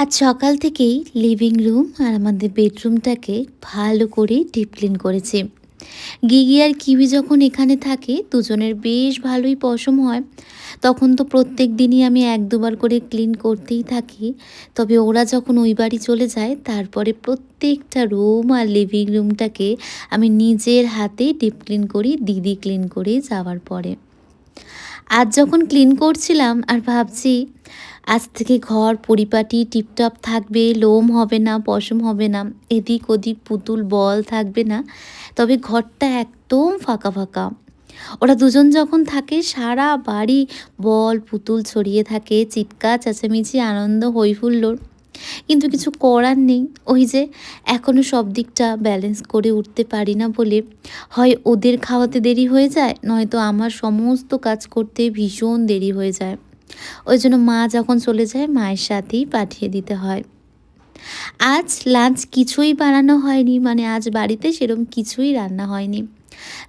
আজ সকাল থেকেই লিভিং রুম আর আমাদের বেডরুমটাকে ভালো করে ডিপ ক্লিন করেছি। গিগি আর কিউই যখন এখানে থাকে দুজনের বেশ ভালোই পশম হয়। তখন তো প্রত্যেক দিনই আমি এক দুবার করে ক্লিন করতেই থাকি। তবে ওরা যখন ওই বাড়ি চলে যায় তারপরে প্রত্যেকটা রুম আর লিভিং রুমটাকে আমি নিজের হাতে ডিপ ক্লিন করি, দিদি ক্লিন করে যাওয়ার পরে। আজ যখন ক্লিন করছিলাম আর ভাবছি আজ থেকে ঘর পরিপাটি টিপটপ থাকবে, লোম হবে না, পশম হবে না, এদিক ওদিক পুতুল বল থাকবে না, তবে ঘরটা একদম ফাঁকা ফাঁকা। ওরা দুজন যখন থাকে সারা বাড়ি বল পুতুল ছড়িয়ে থাকে, চিৎকার চেঁচামেচি আনন্দ হই হুল্লোড়। কিন্তু কিছু করার নেই, ওই যে এখনও সব দিকটা ব্যালেন্স করে উঠতে পারি না বলে হয় ওদের খাওয়াতে দেরি হয়ে যায়, নয়তো আমার সমস্ত কাজ করতে ভীষণ দেরি হয়ে যায়। ওই জন্য মা যখন চলে যায় মায়ের সাথেই পাঠিয়ে দিতে হয়। আজ লাঞ্চ কিছুই বানানো হয়নি, মানে আজ বাড়িতে সেরকম কিছুই রান্না হয়নি।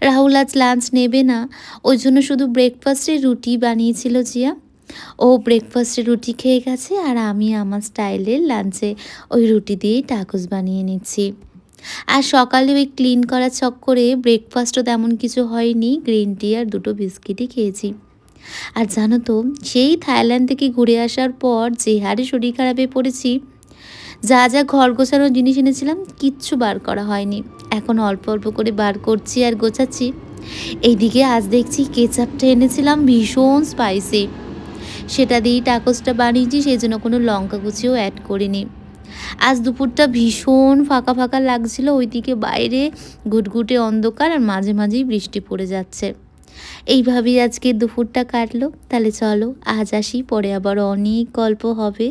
রাহুল আজ লাঞ্চ নেবে না, ওই জন্য শুধু ব্রেকফাস্টে রুটি বানিয়েছিল জিয়া। ও ব্রেকফাস্টে রুটি খেয়ে গেছে আর আমি আমার স্টাইলের লাঞ্চে ওই রুটি দিয়েই টাকোস বানিয়ে নিচ্ছি। আর সকালে ওই ক্লিন করার চক্করে ব্রেকফাস্টও তেমন কিছু হয়নি, গ্রিন টি আর দুটো বিস্কিটই খেয়েছি। আর জানো তো, সেই থাইল্যান্ড থেকে ঘুরে আসার পর যে হারে শরীর খারাপে পড়েছি, যা যা ঘর গোছানোর জিনিস এনেছিলাম কিচ্ছু বার করা হয়নি। এখন অল্প অল্প করে বার করছি আর গোছাচ্ছি। এইদিকে আজ দেখছি কেচাপটা এনেছিলাম ভীষণ স্পাইসি, সেটা দিয়েই টাকোসটা বানিয়েছি, সেই জন্য কোনো লঙ্কা কুচিও অ্যাড করিনি। আজ দুপুরটা ভীষণ ফাঁকা ফাঁকা লাগছিল, ওইদিকে বাইরে ঘুটঘুটে অন্ধকার আর মাঝে মাঝেই বৃষ্টি পড়ে যাচ্ছে। এইভাবেই আজকে দুপুরটা কাটলো। তাহলে চলো আজ আসি, পরে আবার অনেক গল্প হবে।